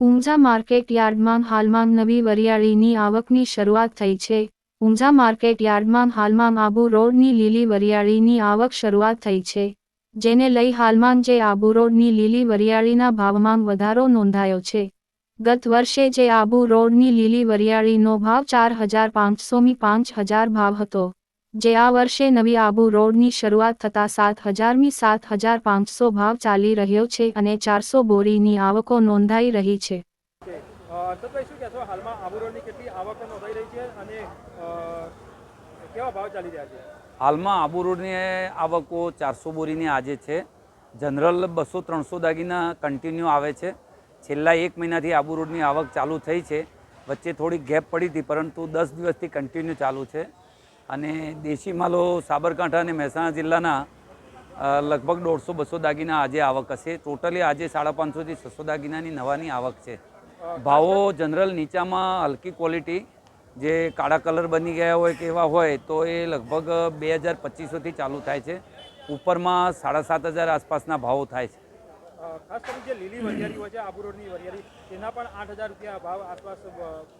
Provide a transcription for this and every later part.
Unjha market યાર્ડમાં હાલમાં નવી વરિયાળીની આવકની શરૂઆત થઈ છે। ઊંઝા માર્કેટ યાર્ડમાં હાલમાં આબુ રોડની લીલી વરિયાળીની આવક શરૂઆત થઈ છે, જેને લઈ હાલમાં જે આબુ રોડની લીલી વરિયાળીના ભાવમાં વધારો નોંધાયો છે। ગત વર્ષે જે આબુ રોડની લીલી વરિયાળીનો ભાવ 4,500 થી 5,000 ભાવ હતો, જે આ વર્ષે નવી આબુ રોડની શરૂઆત થતાં 7,000 7,500 ભાવ ચાલી રહ્યો છે અને 400 બોરીની આવકો નોંધાઈ રહી છે। અર્ષદભાઈ, શું કહેશો? હાલમાં આબુ રોડની કેટલી આવક નોંધાઈ રહી છે અને કેવા ભાવ ચાલી રહ્યા છે? હાલમાં આબુ રોડની આવકો 400 બોરીની આજે છે। જનરલ 200-300 દાગીના કન્ટિન્યુ આવે છે। છેલ્લા 1 મહિનાથી આબુ રોડની આવક ચાલુ થઈ છે। વચ્ચે થોડી ગેપ પડી હતી, પરંતુ 10 દિવસથી કન્ટિન્યુ ચાલુ છે। અને દેશી માલો સાબરકાંઠા અને મહેસાણા જિલ્લાના લગભગ 150-200 દાગીના આજે આવક હશે। ટોટલી આજે 550 થી 600 દાગીનાની નવાની આવક છે। ભાવો જનરલ નીચામાં હલકી ક્વોલિટી જે કાળા કલર બની ગયા હોય કે એવા હોય તો એ લગભગ 2,000-2,500 થી ચાલુ થાય છે। ઉપરમાં 7,500 આસપાસના ભાવો થાય છે। ખાસ કરીને જે લીલી વરિયાળી હોય છે આબુ રોડની વરિયાળી, તેના પણ 8,000 રૂપિયા ભાવ આસપાસ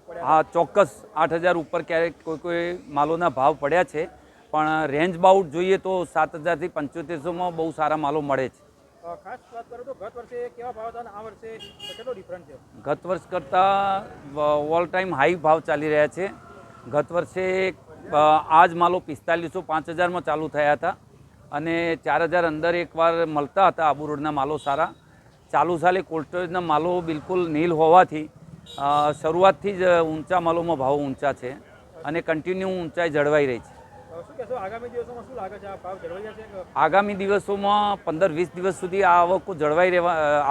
પડ્યા। હા, ચોક્કસ 8,000 ઉપર ક્યારેક કોઈ માલોના ભાવ પડ્યા છે, પણ રેન્જ બાઉટ જોઈએ તો 7,000 થી 7,500માં બહુ સારા માલો મળે છે। ખાસ વાત કરું તો ગત વર્ષે કેવા ભાવ હતા અને આ વર્ષે કેટલો ડિફરન્સ છે? ગત વર્ષ કરતાં ઓલ ટાઈમ હાઈ ભાવ ચાલી રહ્યા છે। ગત વર્ષે આ જ માલો 4,500-5,000માં ચાલુ થયા હતા અને 4,000 અંદર એકવાર મળતા હતા આબુ રોડના માલો સારા। ચાલુ સાલે કોલ્ડ સ્ટોરેજના માલો બિલકુલ નીલ હોવાથી શરૂઆતથી જ ઊંચા માલોમાં ભાવ ઊંચા છે અને કન્ટિન્યુ ઊંચાઈ જળવાઈ રહી છે। શું કહેશો, આગામી દિવસોમાં શું લાગે છે, આ ભાવ જળવાઈ જશે? આગામી દિવસોમાં 15-20 દિવસ સુધી આ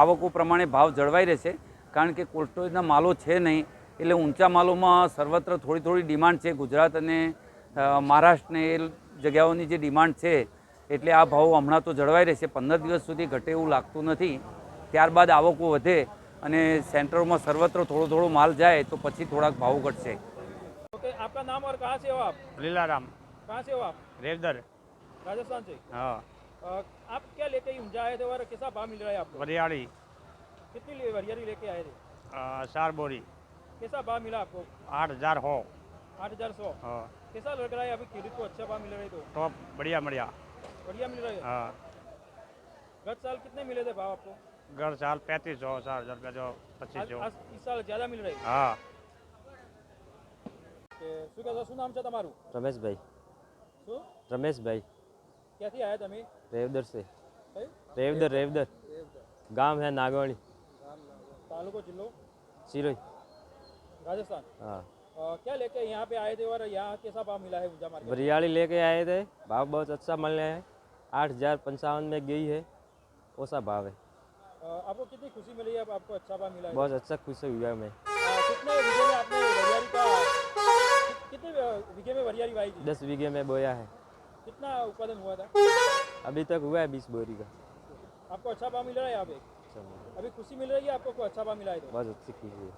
આવકો પ્રમાણે ભાવ જળવાઈ રહેશે, કારણ કે કોલ્ડ સ્ટોરેજના માલો છે નહીં, એટલે ઊંચા માલોમાં સર્વત્ર થોડી ડિમાન્ડ છે। ગુજરાત અને મહારાષ્ટ્રને એ જગ્યાઓની જે ડિમાન્ડ છે, એટલે આ ભાવ હમણાં તો જળવાઈ રહેશે। 15 દિવસ સુધી ઘટે એવું લાગતું નથી। ત્યારબાદ આવકો વધે અને સેન્ટરોમાં સર્વત્ર થોડો માલ જાય તો પછી થોડાક ભાવ ઘટશે। ओके, आपका नाम और कहाँ से हो आप? लीलाराम, कहाँ से हो आप? रेवदर। राजस्थान से। हाँ, आप क्या लेके ऊंझा आए थे और कैसा भाव मिल रहा है आपको? वरियाड़ी कितनी वरियारी लेके आए थे? 4 बोरी, कैसा भाव मिला आपको? 8,000 हो। 8,100। हाँ, कैसा लग रहा है अभी खेडूत को अच्छा भाव मिल रहा है तो? टॉप बढ़िया बढ़िया। बढ़िया मिल रहा है। हाँ, गत साल कितने मिले थे भाव आपको? घर साल 3,500, 4,000 रुपया जो 2,500। इस साल ज्यादा मिल रहा है। हाँ, શું કહેશો, શું નામ છે તમારું? रमेश भाई। શું? रमेश भाई ક્યાંથી આવ્યા તમે? रेवदर से। કઈ? रेवदर गांव है नागवाणी, तालुको जिलो सिरोही। राजस्थान। हाँ, क्या लेके यहाँ पे आए थे और यहाँ कैसा भाव मिला है ऊंझा मार्केट? वरियाड़ी लेके आए थे, भाव बहुत अच्छा मिल रहा है। 8,055 में गई है, ओसा भाव है। आपको कितनी खुशी मिली है? अब आपको अच्छा भाव मिला है? बहुत अच्छा खुश हुआ मैं। कितने बीघे में आपने वरियारी का कितने बीघे में वरियारी वाई थी? 10 बीघे में बोया है, कितना उत्पादन हुआ था? अभी तक हुआ है 20 बोरी का। आपको अच्छा भाव मिल रहा है यहाँ पे? अच्छा, अभी खुशी मिल रही है आपको? को अच्छा भाव मिला है तो? बहुत अच्छी खुशी है।